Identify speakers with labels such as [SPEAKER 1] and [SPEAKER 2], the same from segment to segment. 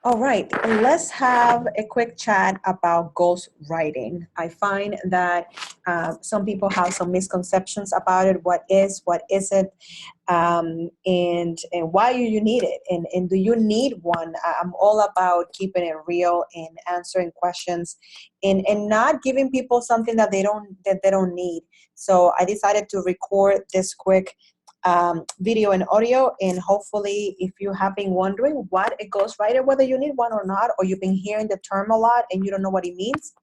[SPEAKER 1] All right, let's have a quick chat about ghostwriting. I find that some people have some misconceptions about it. What is, what isn't, and why do you need it? And do you need one? I'm all about keeping it real and answering questions, and not giving people something that they don't need. So I decided to record this quick video and audio, and hopefully if you have been wondering what a ghostwriter, whether you need one or not, or you've been hearing the term a lot and you don't know what it means,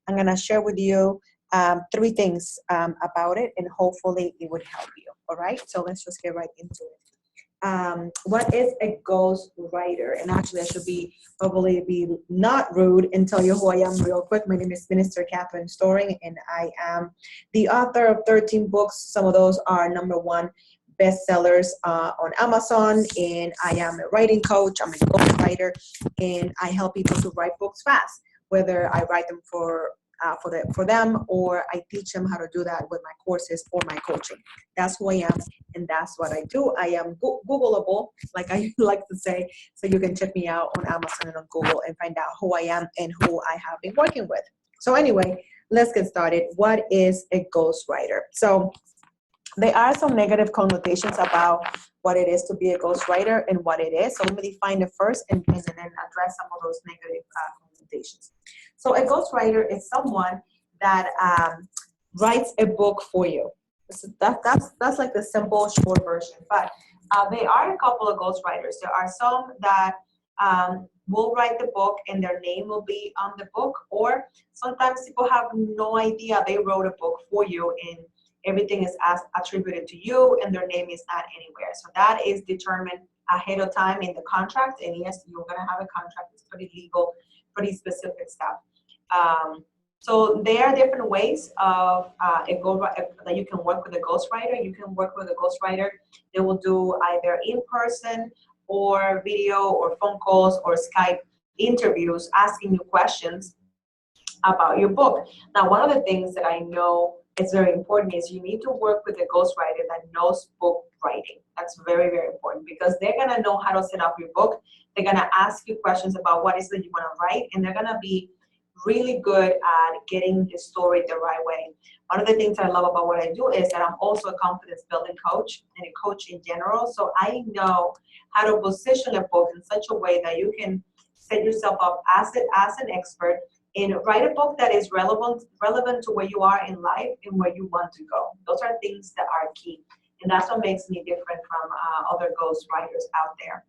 [SPEAKER 1] I'm going to share with you three things about it, and hopefully it would help you. All right, so let's just get right into it. What is a ghostwriter? And actually, I should probably be not rude and tell you who I am real quick. My name is Minister Catherine Storing, and I am the author of 13 books. Some of those are #1 bestsellers on Amazon, and I am a writing coach. I'm a ghostwriter, and I help people to write books fast, whether I write them for them, or I teach them how to do that with my courses or my coaching. That's who I am, and that's what I do. I am Googleable, like I like to say, so you can check me out on Amazon and on Google and find out who I am and who I have been working with. So anyway, let's get started. What is a ghostwriter? So there are some negative connotations about what it is to be a ghostwriter and what it is. So let me define it first, and then address some of those negative connotations. So a ghostwriter is someone that writes a book for you. That's like the simple, short version. But there are a couple of ghostwriters. There are some that will write the book and their name will be on the book, or sometimes people have no idea they wrote a book for you and everything is attributed to you and their name is not anywhere. So that is determined ahead of time in the contract. And yes, you're going to have a contract. It's pretty legal, pretty specific stuff. So there are different ways of that you can work with a ghostwriter. You can work with a ghostwriter. They will do either in person or video or phone calls or Skype interviews asking you questions about your book. Now, one of the things that I know is very important is you need to work with a ghostwriter that knows book writing. That's very, very important, because they're going to know how to set up your book. They're going to ask you questions about what is it you want to write, and they're going to be really good at getting the story the right way. One of the things I love about what I do is that I'm also a confidence building coach and a coach in general. So I know how to position a book in such a way that you can set yourself up as an expert and write a book that is relevant to where you are in life and where you want to go. Those are things that are key. And that's what makes me different from other ghostwriters out there.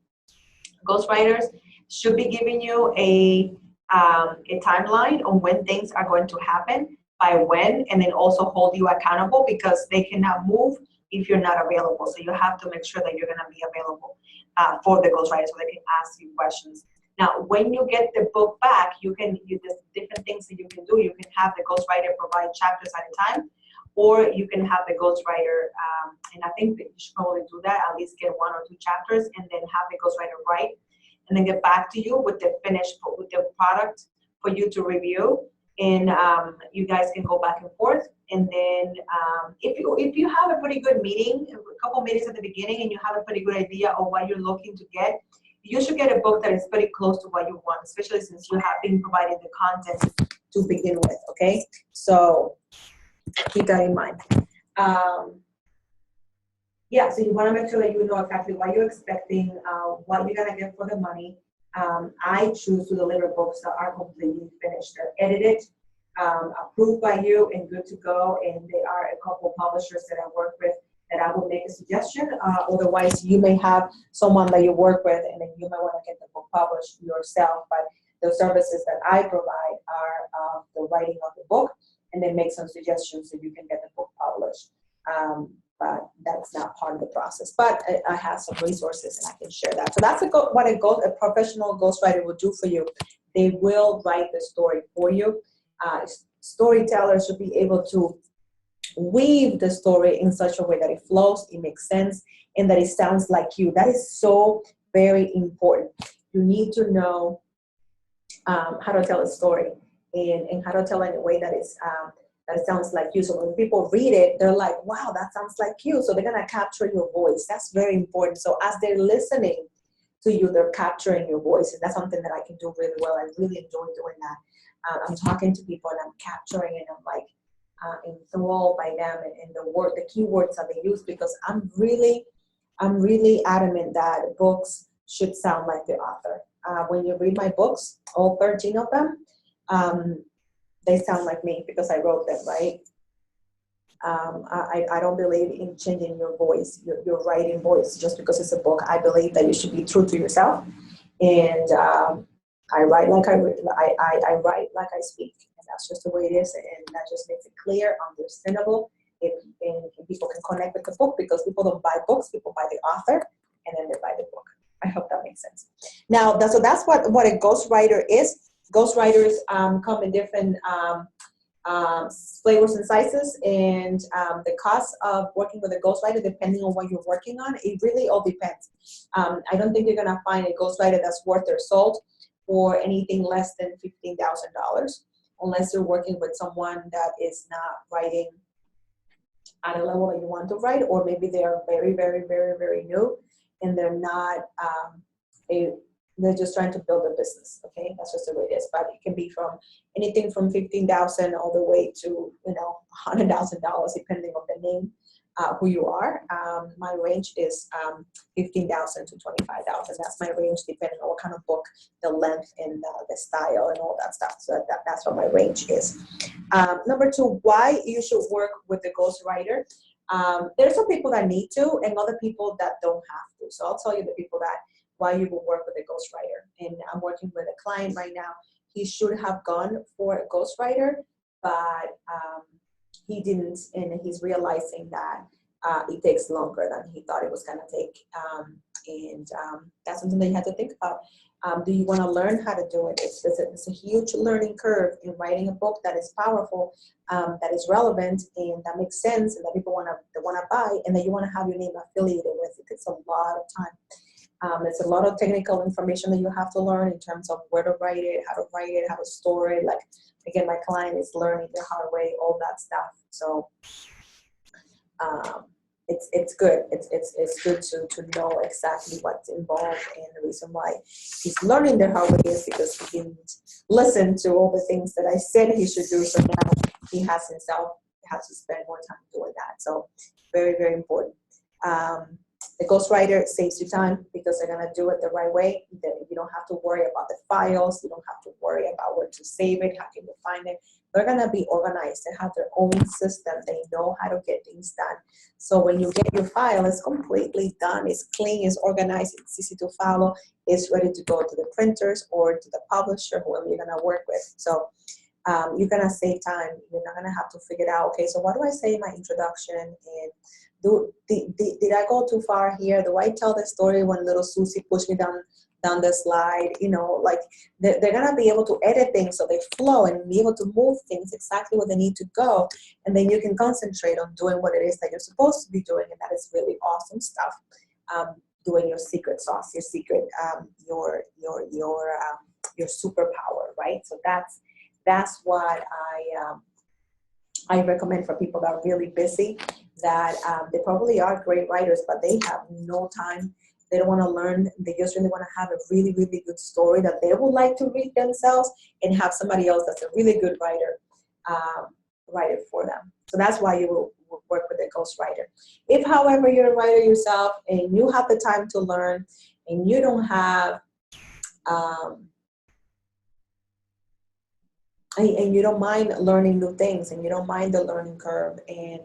[SPEAKER 1] Ghostwriters should be giving you a timeline on when things are going to happen, by when, and then also hold you accountable, because they cannot move if you're not available. So you have to make sure that you're going to be available for the ghostwriter so they can ask you questions. Now, when you get the book back, there's different things that you can do. You can have the ghostwriter provide chapters at a time, or you can have the ghostwriter, and I think that you should probably do that, at least get 1 or 2 chapters, and then have the ghostwriter write, and then get back to you with the product for you to review. And you guys can go back and forth. And then if you have a pretty good meeting, a couple meetings at the beginning, and you have a pretty good idea of what you're looking to get, you should get a book that is pretty close to what you want, especially since you have been providing the content to begin with, okay? So keep that in mind. Yeah, so you want to make sure that you know exactly what you're expecting, what you're going to get for the money. I choose to deliver books that are completely finished. They're edited, approved by you, and good to go. And there are a couple publishers that I work with that I will make a suggestion. Otherwise, you may have someone that you work with, and then you might want to get the book published yourself. But the services that I provide are the writing of the book, and then make some suggestions so you can get the book published. But that's not part of the process. But I have some resources, and I can share that. So that's what a professional ghostwriter will do for you. They will write the story for you. Storytellers should be able to weave the story in such a way that it flows, it makes sense, and that it sounds like you. That is so very important. You need to know how to tell a story and how to tell it in a way that is that sounds like you. So when people read it, they're like, wow, that sounds like you. So they're going to capture your voice. That's very important. So as they're listening to you. They're capturing your voice, and that's something that I can do really well. I really enjoy doing that. I'm talking to people and I'm capturing, and I'm like enthralled by them and the keywords that they use, because I'm really adamant that books should sound like the author. When you read my books, all 13 of them, they sound like me because I wrote them, right? I don't believe in changing your voice, your writing voice, just because it's a book. I believe that you should be true to yourself, and I write like I write like I speak, and that's just the way it is, and that just makes it clear, understandable, and people can connect with the book, because people don't buy books, people buy the author, and then they buy the book. I hope that makes sense. Now, so that's what a ghostwriter is. Ghostwriters come in different flavors and sizes, and the cost of working with a ghostwriter, depending on what you're working on, it really all depends. I don't think you're gonna find a ghostwriter that's worth their salt for anything less than $15,000, unless you're working with someone that is not writing at a level that you want to write, or maybe they are very, very, very, very new, and they're not they're just trying to build a business. Okay, that's just the way it is. But it can be from anything from $15,000 all the way to $100,000, depending on the name, who you are. My range is $15,000 to $25,000. That's my range, depending on what kind of book, the length, and the style, and all that stuff. So that's what my range is. Number two, why you should work with a ghostwriter. There's some people that need to, and other people that don't have to. So I'll tell you the people that why you will work with a ghostwriter. And I'm working with a client right now. He should have gone for a ghostwriter, but he didn't, and he's realizing that it takes longer than he thought it was going to take. And that's something that you have to think about. Do you want to learn how to do it? It's a huge learning curve in writing a book that is powerful, that is relevant, and that makes sense, and that people want to buy, and that you want to have your name affiliated with. It takes a lot of time. It's a lot of technical information that you have to learn in terms of where to write it, how to store it. Like, again, my client is learning the hard way, all that stuff. So it's good. It's good to know exactly what's involved, and the reason why he's learning the hard way is because he didn't listen to all the things that I said he should do. So now he has to spend more time doing that. So very, very important. The ghostwriter saves you time because they're going to do it the right way. You don't have to worry about the files. You don't have to worry about where to save it. How can you find it? They're going to be organized. They have their own system. They know how to get things done. So when you get your file, it's completely done. It's clean. It's organized. It's easy to follow. It's ready to go to the printers or to the publisher, whoever you're going to work with. So you're going to save time. You're not going to have to figure out, okay, so what do I say in my introduction? And did I go too far here? Do I tell the story when little Susie pushed me down the slide? Like they're going to be able to edit things so they flow and be able to move things exactly where they need to go. And then you can concentrate on doing what it is that you're supposed to be doing. And that is really awesome stuff. Doing your secret sauce, your secret, your superpower, right? So that's what I recommend for people that are really busy, that they probably are great writers, but they have no time. They don't want to learn. They just really want to have a really, really good story that they would like to read themselves, and have somebody else that's a really good writer write it for them. So that's why you will work with a ghostwriter. If, however, you're a writer yourself and you have the time to learn, and you don't have and you don't mind learning new things, and you don't mind the learning curve, and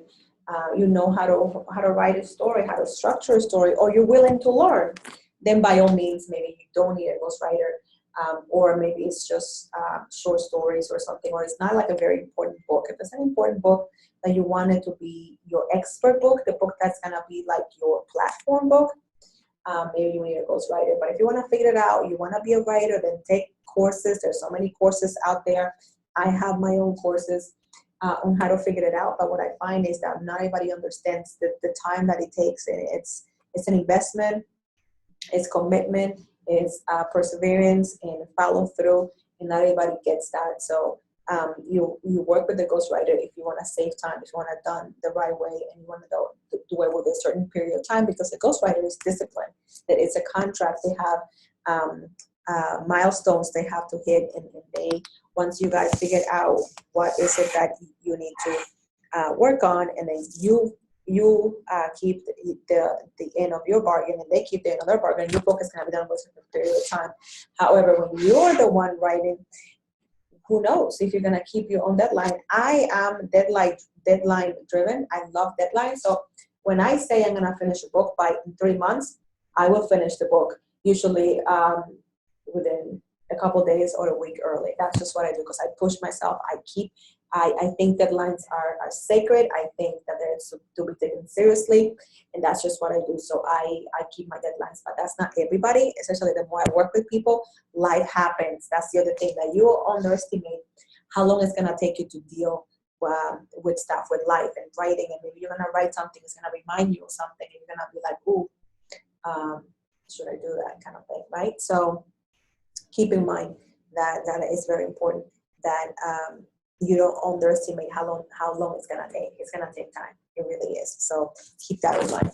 [SPEAKER 1] you know how to write a story, how to structure a story, or you're willing to learn, then by all means, maybe you don't need a ghostwriter, or maybe it's just short stories or something, or it's not like a very important book. If it's an important book that you want it to be your expert book, the book that's gonna be like your platform book, maybe you need a ghostwriter. But if you want to figure it out, you want to be a writer, then take courses. There's so many courses out there. I have my own courses on how to figure it out. But what I find is that not everybody understands the time that it takes. And it's an investment, it's commitment, it's perseverance and follow through. And not everybody gets that. So you work with the ghostwriter if you want to save time, if you want it done the right way, and you want to do it with a certain period of time, because the ghostwriter is disciplined. That it's a contract. They have milestones they have to hit, and they, once you guys figure out what is it that you need to work on, and then you keep the end of your bargain, and they keep the end of their bargain, your book is going to be done with a period of time. However, when you're the one writing, who knows if you're going to keep your own deadline. I am deadline driven. I love deadlines. So when I say I'm going to finish a book by 3 months, I will finish the book, usually within a couple days or a week early. That's just what I do, because I push myself. I think deadlines are sacred. I think that they're to be taken seriously, and that's just what I do. So I keep my deadlines, but that's not everybody. Especially the more I work with people, life happens. That's the other thing, that you will underestimate how long it's gonna take you to deal with stuff, with life and writing. And maybe you're gonna write something, it's gonna remind you of something, and you're gonna be like, ooh, should I do that, kind of thing, right? So keep in mind that is very important, that you don't underestimate how long it's gonna take. It's gonna take time. It really is. So keep that in mind.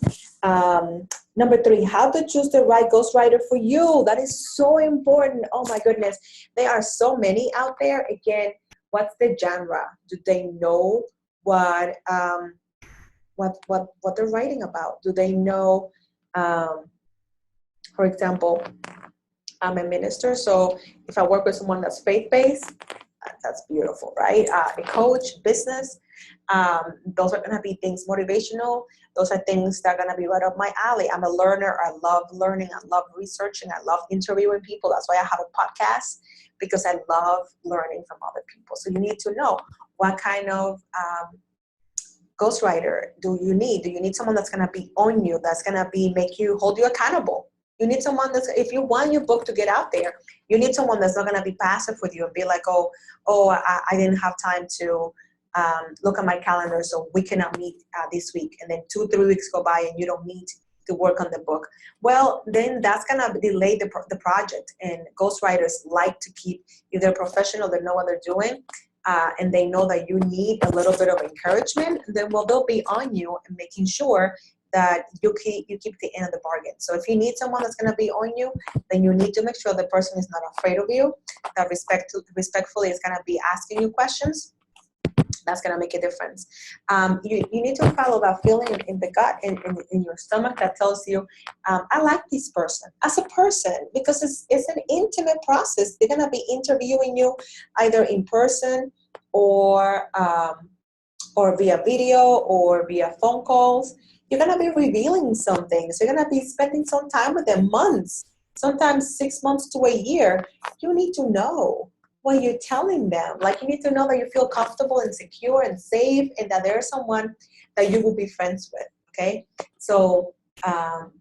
[SPEAKER 1] Number 3, how to choose the right ghostwriter for you. That is so important. Oh my goodness, there are so many out there. Again, what's the genre? Do they know what they're writing about? Do they know? For example, I'm a minister, so if I work with someone that's faith-based, that's beautiful, right? A coach, business, those are going to be things motivational. Those are things that are going to be right up my alley. I'm a learner. I love learning. I love researching. I love interviewing people. That's why I have a podcast, because I love learning from other people. So you need to know what kind of ghostwriter do you need? Do you need someone that's going to be on you, that's going to make you, hold you accountable? You need someone that's, if you want your book to get out there, you need someone that's not going to be passive with you and be like, I didn't have time to look at my calendar, so we cannot meet this week. And then 2-3 weeks go by and you don't meet to work on the book. Well, then that's going to delay the project. And ghostwriters like to keep, if they're professional, they know what they're doing, and they know that you need a little bit of encouragement, then they'll be on you and making sure that you keep the end of the bargain. So if you need someone that's going to be on you, then you need to make sure the person is not afraid of you, that respectfully is going to be asking you questions. That's going to make a difference. You need to follow that feeling in the gut, in your stomach, that tells you, I like this person as a person, because it's an intimate process. They're going to be interviewing you either in person or via video or via phone calls. You're going to be revealing some things. You're going to be spending some time with them, months, sometimes 6 months to a year. You need to know what you're telling them. Like, you need to know that you feel comfortable and secure and safe, and that there's someone that you will be friends with, okay? So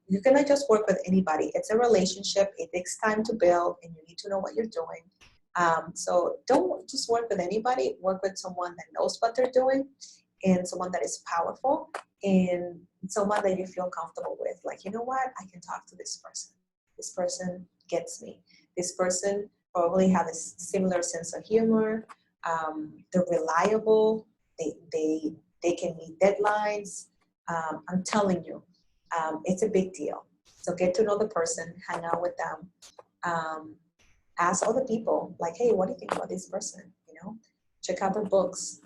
[SPEAKER 1] you cannot just work with anybody. It's a relationship. It takes time to build, and you need to know what you're doing. So don't just work with anybody. Work with someone that knows what they're doing, and someone that is powerful, and someone that you feel comfortable with. Like, you know what? I can talk to this person. This person gets me. This person probably have a similar sense of humor. They're reliable. They can meet deadlines. I'm telling you, it's a big deal. So get to know the person, hang out with them. Ask other people, like, hey, what do you think about this person? Check out their books.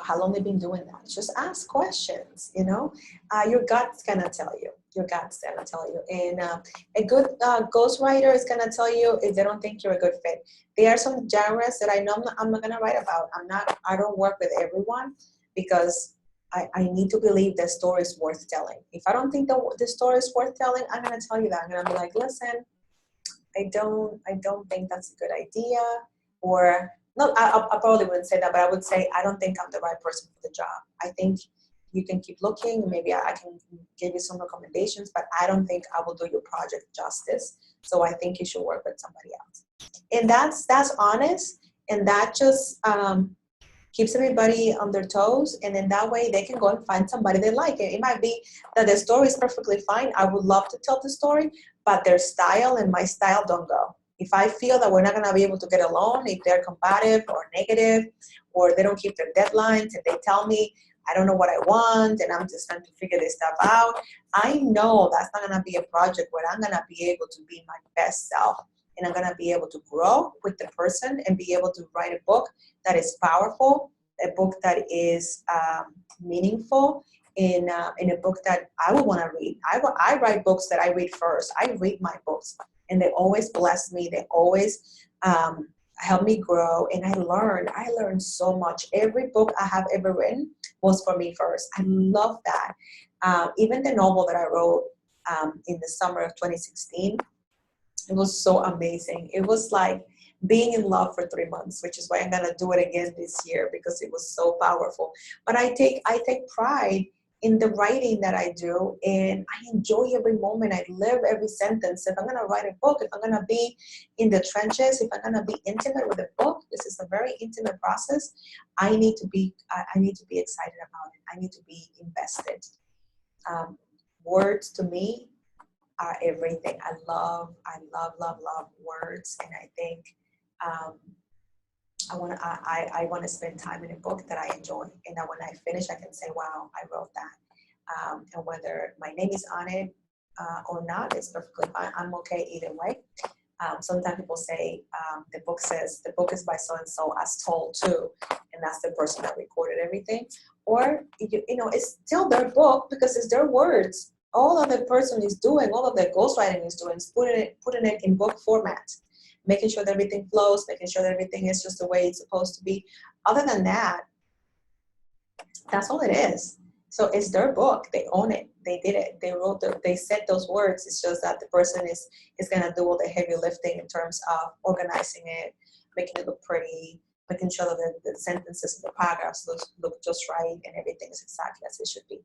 [SPEAKER 1] How long they've been doing that. Just ask questions, your gut's gonna tell you. And a good ghostwriter is gonna tell you if they don't think you're a good fit. There are some genres that I know I'm not gonna write about. I don't work with everyone, because I need to believe the story is worth telling. If I don't think the story is worth telling, I'm gonna tell you that. I'm gonna be like, listen, I don't think that's a good idea. Or no, I probably wouldn't say that, but I would say, I don't think I'm the right person for the job. I think you can keep looking. Maybe I can give you some recommendations, but I don't think I will do your project justice. So I think you should work with somebody else. And that's honest, and that just keeps everybody on their toes. And then that way they can go and find somebody they like. It might be that the story is perfectly fine. I would love to tell the story, but their style and my style don't go. If I feel that we're not going to be able to get along, if they're combative or negative, or they don't keep their deadlines and they tell me, I don't know what I want and I'm just trying to figure this stuff out, I know that's not going to be a project where I'm going to be able to be my best self. And I'm going to be able to grow with the person and be able to write a book that is powerful, a book that is meaningful, in a book that I would want to read. I write books that I read first. I read my books, and they always bless me. They always help me grow, and I learned so much. Every book I have ever written was for me first. I love that. Even the novel that I wrote in the summer of 2016, it was so amazing. It was like being in love for 3 months, which is why I'm gonna do it again this year because it was so powerful. But I take pride in the writing that I do, and I enjoy every moment. I live every sentence. If I'm gonna write a book, if I'm gonna be in the trenches, if I'm gonna be intimate with a book, this is a very intimate process. I need to be excited about it. I need to be invested. Words to me are everything. I love words, and I think I want to spend time in a book that I enjoy, and that when I finish, I can say, "Wow, I wrote that." And whether my name is on it or not, it's perfectly fine. I'm okay either way. Sometimes people say the book is by so and so as told to, and that's the person that recorded everything. Or it's still their book because it's their words. All of the person is doing, all of the ghostwriting is doing, is putting it in book format, making sure that everything flows, making sure that everything is just the way it's supposed to be. Other than that, that's all it is. So it's their book. They own it. They did it. They wrote they said those words. It's just that the person is gonna do all the heavy lifting in terms of organizing it, making it look pretty, making sure that the sentences and the paragraphs look just right, and everything is exactly as it should be.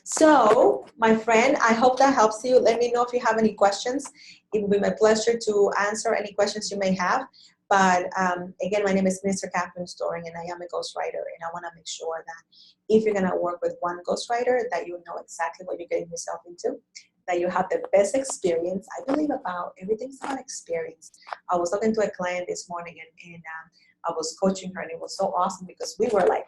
[SPEAKER 1] So, my friend, I hope that helps you. Let me know if you have any questions. It will be my pleasure to answer any questions you may have. But again, my name is Mr. Catherine Storing, and I am a ghostwriter. And I want to make sure that if you're going to work with one ghostwriter, that you know exactly what you're getting yourself into, that you have the best experience. I believe everything's about experience. I was talking to a client this morning, and I was coaching her, and it was so awesome because we were like,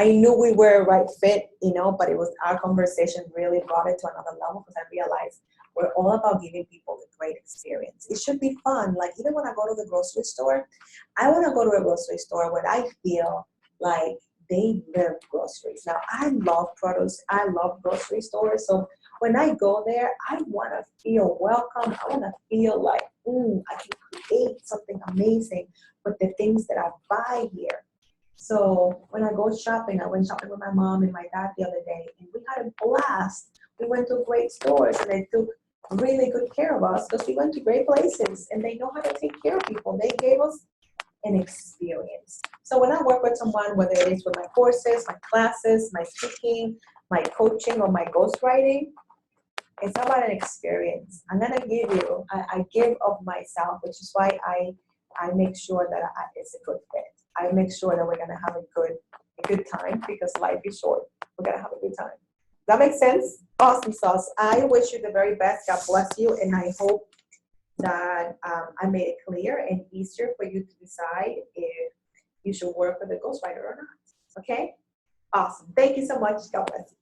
[SPEAKER 1] I knew we were a right fit, but it was our conversation really brought it to another level because I realized we're all about giving people a great experience. It should be fun. Like even when I go to the grocery store, I want to go to a grocery store where I feel like they live groceries. Now, I love produce. I love grocery stores. So when I go there, I want to feel welcome. I want to feel like, I can create something amazing with the things that I buy here. So when I go shopping, I went shopping with my mom and my dad the other day, and we had a blast. We went to great stores, and they took really good care of us because we went to great places, and they know how to take care of people. They gave us an experience. So when I work with someone, whether it is with my courses, my classes, my speaking, my coaching, or my ghostwriting, it's about an experience. I'm gonna give you, I give of myself, which is why I make sure that it's a good fit. I make sure that we're gonna have a good time because life is short. We're gonna have a good time. That makes sense? Awesome sauce. I wish you the very best. God bless you, and I hope that I made it clear and easier for you to decide if you should work with a ghostwriter or not. Okay? Awesome. Thank you so much. God bless you.